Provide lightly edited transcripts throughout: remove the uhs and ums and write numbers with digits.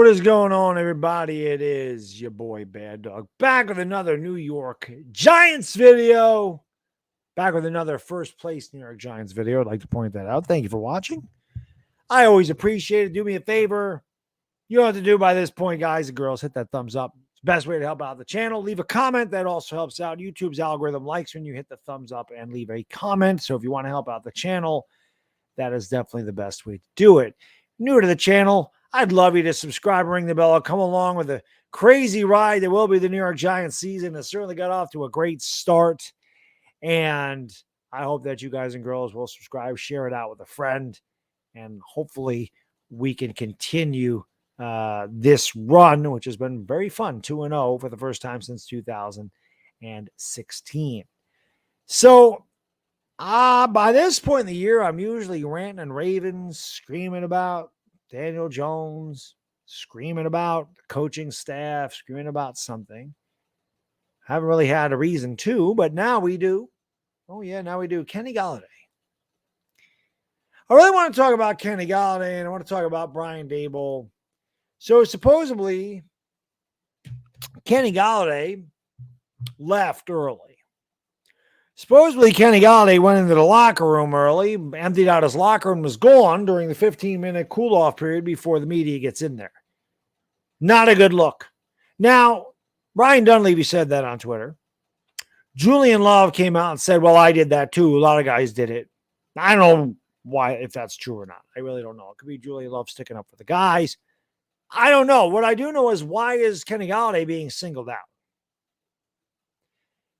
is going on, everybody? It is your boy Baddog back with another New York Giants video. Back with another first place New York Giants video. I'd like to point that out. Thank you for watching. I always appreciate it. Do me a favor. You know what to do by this point, guys and girls. Hit that thumbs up. It's the best way to help out the channel. Leave a comment. That also helps out. YouTube's algorithm likes when you hit the thumbs up and leave a comment. So if you want to help out the channel, that is definitely the best way to do it. New to the channel, I'd love you to subscribe and ring the bell. I'll come along with a crazy ride that will be the New York Giants season. It certainly got off to a great start. And I hope that you guys and girls will subscribe, share it out with a friend, and hopefully we can continue this run, which has been very fun, 2-0 for the first time since 2016. So by this point in the year, I'm usually ranting and raving, screaming about Daniel Jones, screaming about the coaching staff, screaming about something. Haven't really had a reason to, but now we do. Oh, yeah, now we do. Kenny Golladay. I really want to talk about Kenny Golladay, and I want to talk about Brian Daboll. So supposedly, Kenny Golladay left early. Supposedly, Kenny Golladay went into the locker room early, emptied out his locker and was gone during the 15-minute cool-off period before the media gets in there. Not a good look. Now, Brian Dunleavy said that on Twitter. Julian Love came out and said, well, I did that too. A lot of guys did it. I don't know why, if that's true or not. I really don't know. It could be Julian Love sticking up for the guys. I don't know. What I do know is, why is Kenny Golladay being singled out?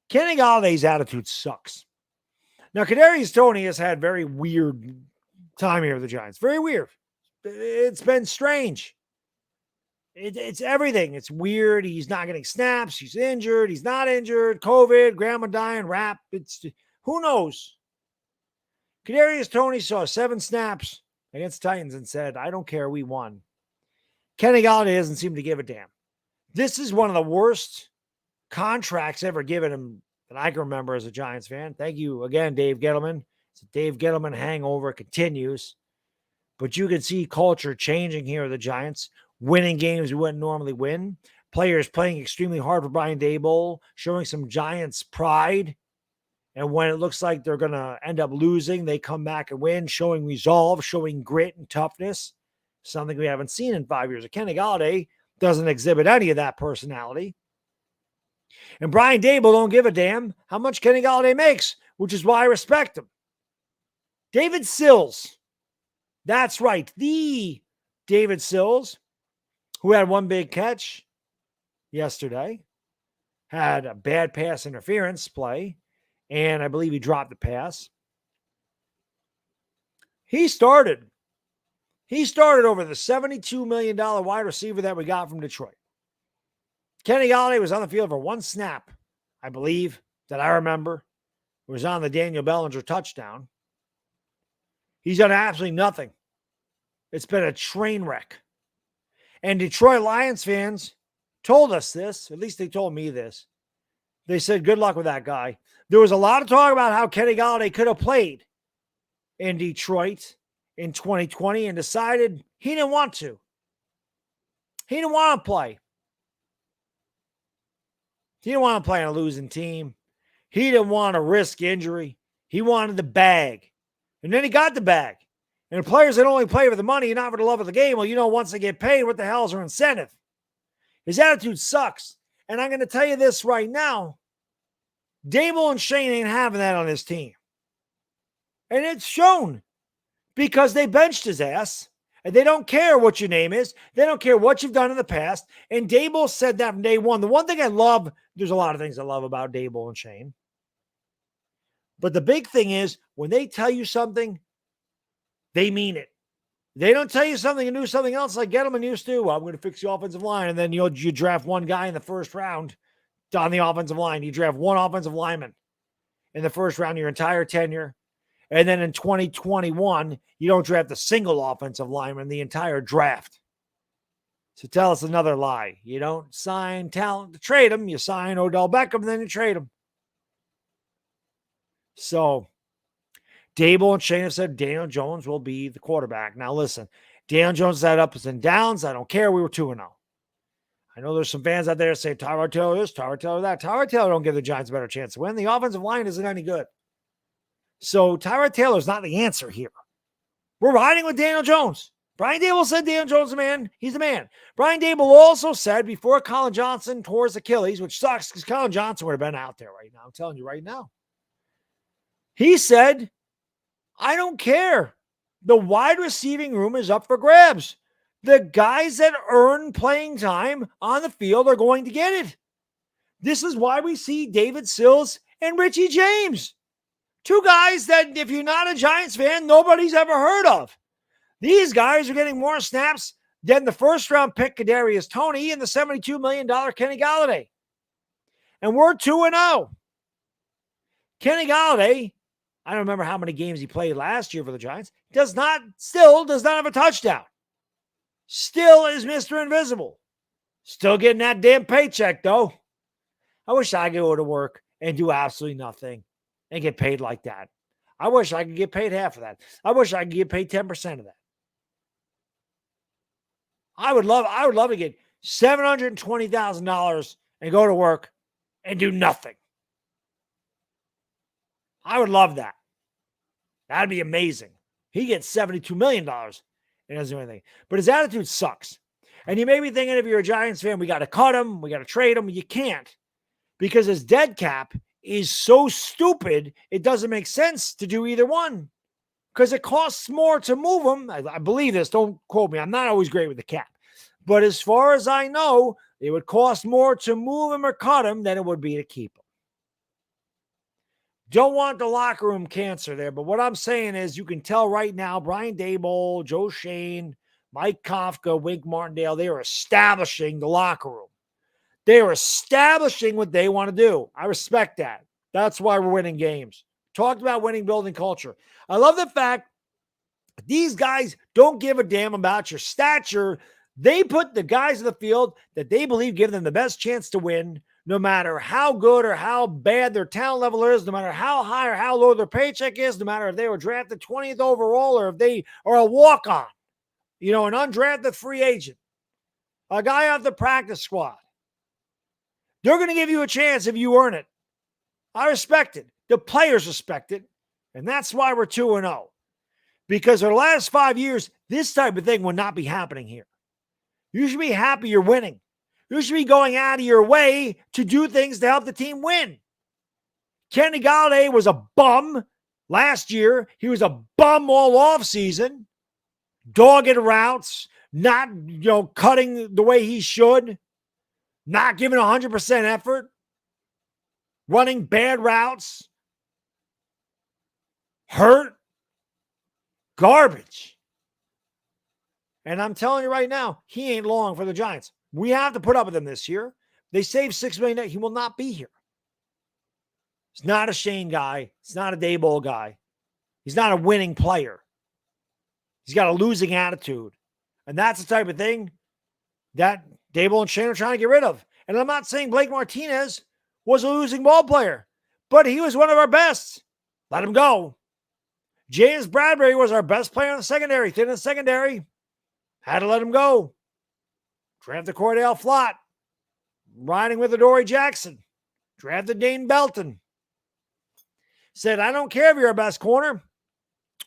Kenny Galladay's attitude sucks. Now, Kadarius Toney has had very weird time here with the Giants. Very weird. It's been strange. It's everything. It's weird. He's not getting snaps. He's injured. He's not injured. COVID, grandma dying, rap. It's who knows? Kadarius Toney saw 7 snaps against Titans and said, I don't care. We won. Kenny Golladay doesn't seem to give a damn. This is one of the worst contracts ever given him that I can remember as a Giants fan. Thank you again, Dave Gettleman. It's a Dave Gettleman hangover. It continues. But you can see culture changing here at the Giants, winning games we wouldn't normally win. Players playing extremely hard for Brian Daboll, showing some Giants pride. And when it looks like they're going to end up losing, they come back and win, showing resolve, showing grit and toughness. Something we haven't seen in 5 years. Kenny Golladay doesn't exhibit any of that personality. And Brian Daboll don't give a damn how much Kenny Golladay makes, which is why I respect him. David Sills. That's right. The David Sills, who had one big catch yesterday, had a bad pass interference play, and I believe he dropped the pass. He started over the $72 million wide receiver that we got from Detroit. Kenny Golladay was on the field for 1 snap, I believe, that I remember. It was on the Daniel Bellinger touchdown. He's done absolutely nothing. It's been a train wreck. And Detroit Lions fans told us this. At least they told me this. They said, good luck with that guy. There was a lot of talk about how Kenny Golladay could have played in Detroit in 2020 and decided he didn't want to. He didn't want to play. He didn't want to play on a losing team. He didn't want to risk injury. He wanted the bag. And then he got the bag. And the players that only play for the money and not for the love of the game, well, once they get paid, what the hell is their incentive? His attitude sucks. And I'm going to tell you this right now. Daboll and Shane ain't having that on his team. And it's shown because they benched his ass. And they don't care what your name is. They don't care what you've done in the past. And Daboll said that from day one. The one thing I love, there's a lot of things I love about Daboll and Shane. But the big thing is, when they tell you something, they mean it. They don't tell you something and do something else like Gettleman used to. Well, I'm going to fix the offensive line. And then you draft one guy in the first round on the offensive line. You draft one offensive lineman in the first round your entire tenure. And then in 2021, you don't draft a single offensive lineman the entire draft. So tell us another lie. You don't sign talent to trade them. You sign Odell Beckham, and then you trade him. So Daboll and Shane have said Daniel Jones will be the quarterback. Now, listen, Daniel Jones had ups and downs. I don't care. We were 2-0. I know there's some fans out there saying Tyrod Taylor this, Tyrod Taylor that. Tyrod Taylor don't give the Giants a better chance to win. The offensive line isn't any good. So Tyrod Taylor's not the answer here. We're riding with Daniel Jones. Brian Daboll said Daniel Jones is the man. He's the man. Brian Daboll also said before Colin Johnson tore his Achilles, which sucks because Colin Johnson would have been out there right now. I'm telling you right now. He said, I don't care. The wide receiving room is up for grabs. The guys that earn playing time on the field are going to get it. This is why we see David Sills and Richie James. Two guys that, if you're not a Giants fan, nobody's ever heard of. These guys are getting more snaps than the first-round pick, Kadarius Toney, and the $72 million Kenny Golladay. And we're 2-0. Kenny Golladay, I don't remember how many games he played last year for the Giants, still does not have a touchdown. Still is Mr. Invisible. Still getting that damn paycheck, though. I wish I could go to work and do absolutely nothing and get paid like that. I wish I could get paid half of that. I wish I could get paid 10% of that. I would love to get $720,000 and go to work and do nothing. I would love that. That'd be amazing. He gets $72 million and doesn't do anything. But his attitude sucks. And you may be thinking, if you're a Giants fan, we got to cut him, we got to trade him. You can't. Because his dead cap is so stupid, it doesn't make sense to do either one. Because it costs more to move him. I believe this. Don't quote me. I'm not always great with the cap. But as far as I know, it would cost more to move him or cut him than it would be to keep him. Don't want the locker room cancer there. But what I'm saying is you can tell right now, Brian Daboll, Joe Shane, Mike Kafka, Wink Martindale, they are establishing the locker room. They are establishing what they want to do. I respect that. That's why we're winning games. Talked about winning, building culture. I love the fact these guys don't give a damn about your stature. They put the guys in the field that they believe give them the best chance to win, no matter how good or how bad their talent level is, no matter how high or how low their paycheck is, no matter if they were drafted 20th overall or if they are a walk-on, an undrafted free agent, a guy off the practice squad. They're going to give you a chance if you earn it. I respect it. The players respect it. And that's why we're 2-0. Because for the last 5 years, this type of thing would not be happening here. You should be happy you're winning. You should be going out of your way to do things to help the team win. Kenny Golladay was a bum last year. He was a bum all offseason. Dogged routes, not cutting the way he should, not giving 100% effort, running bad routes, hurt, garbage. And I'm telling you right now, he ain't long for the Giants. We have to put up with him this year. They saved $6 million. He will not be here. He's not a Shane guy. He's not a Daboll guy. He's not a winning player. He's got a losing attitude. And that's the type of thing that Daboll and Shane are trying to get rid of. And I'm not saying Blake Martinez was a losing ball player, but he was one of our best. Let him go. James Bradbury was our best player in the secondary. Thin in the secondary. Had to let him go. Drafted Cordell Flott. Riding with Adoree Jackson. Drafted Dane Belton. Said, I don't care if you're our best corner.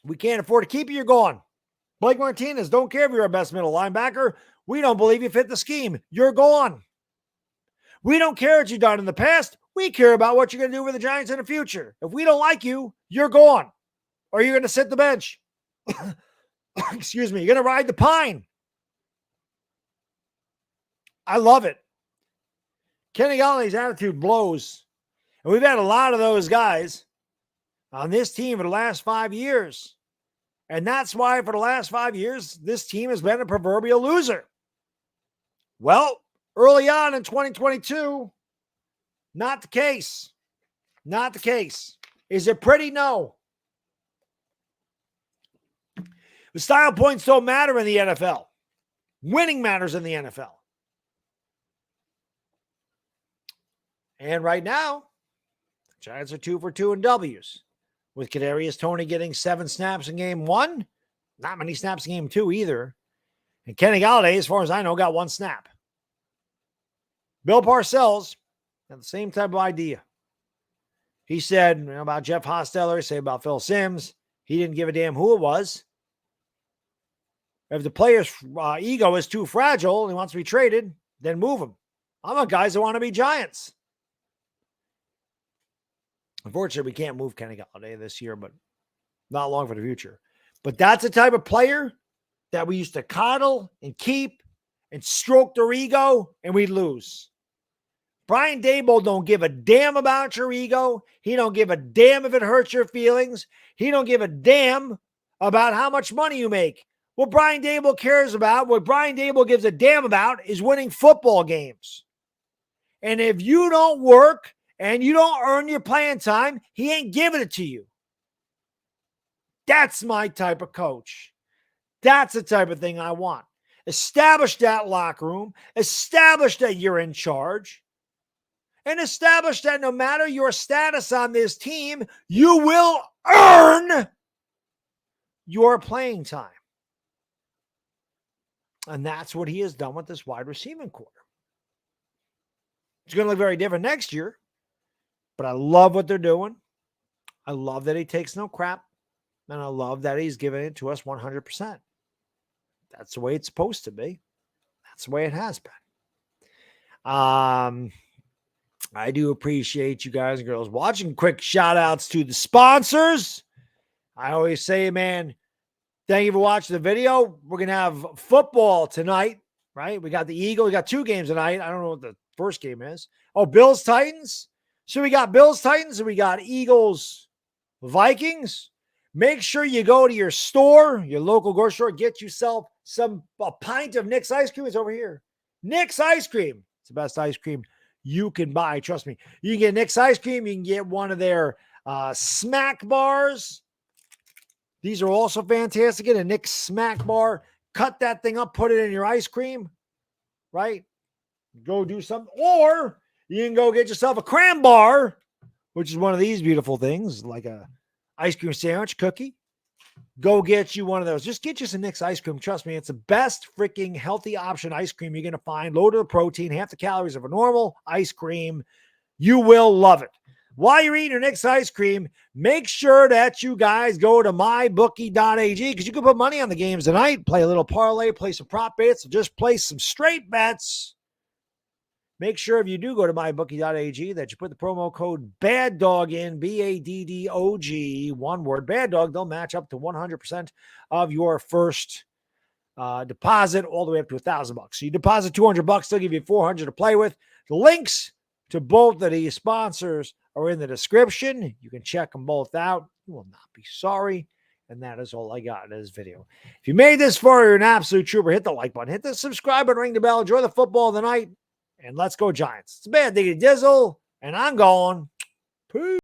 We can't afford to keep you. You're gone. Blake Martinez, don't care if you're our best middle linebacker. We don't believe you fit the scheme. You're gone. We don't care what you've done in the past. We care about what you're going to do with the Giants in the future. If we don't like you, you're gone. Or you're going to sit the bench. Excuse me. You're going to ride the pine. I love it. Kenny Galladay's attitude blows. And we've had a lot of those guys on this team for the last 5 years. And that's why for the last 5 years, this team has been a proverbial loser. Well, early on in 2022, not the case. Not the case. Is it pretty? No. The style points don't matter in the NFL. Winning matters in the NFL. And right now, the Giants are 2 for 2 in W's. With Kadarius Toney getting 7 snaps in game 1. Not many snaps in game 2 either. And Kenny Golladay, as far as I know, got one snap. Bill Parcells had the same type of idea. He said about Jeff Hostetler, say about Phil Simms. He didn't give a damn who it was. If the player's ego is too fragile and he wants to be traded, then move him. I'm a guys that want to be Giants. Unfortunately, we can't move Kenny Golladay this year, but not long for the future. But that's the type of player that we used to coddle and keep and stroke their ego, and we'd lose. Brian Daboll don't give a damn about your ego. He don't give a damn if it hurts your feelings. He don't give a damn about how much money you make. What Brian Daboll cares about, what Brian Daboll gives a damn about is winning football games. And if you don't work and you don't earn your playing time, he ain't giving it to you. That's my type of coach. That's the type of thing I want. Establish that locker room. Establish that you're in charge. And establish that no matter your status on this team, you will earn your playing time. And that's what he has done with this wide receiving core. It's going to look very different next year, but I love what they're doing. I love that he takes no crap, and I love that he's giving it to us 100%. That's the way it's supposed to be. That's the way it has been. I do appreciate you guys and girls watching. Quick shout outs to the sponsors. I always say, man, thank you for watching the video. We're going to have football tonight, right? We got the Eagles. We got two games tonight. I don't know what the first game is. Oh, Bills, Titans. So we got Bills, Titans, and we got Eagles, Vikings. Make sure you go to your store, your local grocery store, get yourself a pint of Nick's ice cream. It's over here. Nick's ice cream. It's the best ice cream you can buy. Trust me. You can get Nick's ice cream. You can get one of their smack bars. These are also fantastic. Get a Nick's smack bar. Cut that thing up. Put it in your ice cream. Right? Go do something. Or you can go get yourself a cram bar, which is one of these beautiful things, like a ice cream sandwich cookie. Go get you one of those. Just get you some Nick's ice cream. Trust me, it's the best freaking healthy option ice cream you're going to find. Loaded with protein, half the calories of a normal ice cream. You will love it. While you're eating your Nick's ice cream, make sure that you guys go to mybookie.ag because you can put money on the games tonight, play a little parlay, play some prop bets, or just play some straight bets. Make sure if you do go to mybookie.ag that you put the promo code BADDOG in, BADDOG, one word, BADDOG. They'll match up to 100% of your first deposit all the way up to $1,000. So you deposit $200, they'll give you $400 to play with. The links to both of these sponsors are in the description. You can check them both out. You will not be sorry. And that is all I got in this video. If you made this far, you're an absolute trooper. Hit the like button. Hit the subscribe button. Ring the bell. Enjoy the football of the night. And let's go Giants. It's Bad Diggity Dizzle, and I'm going. Peace.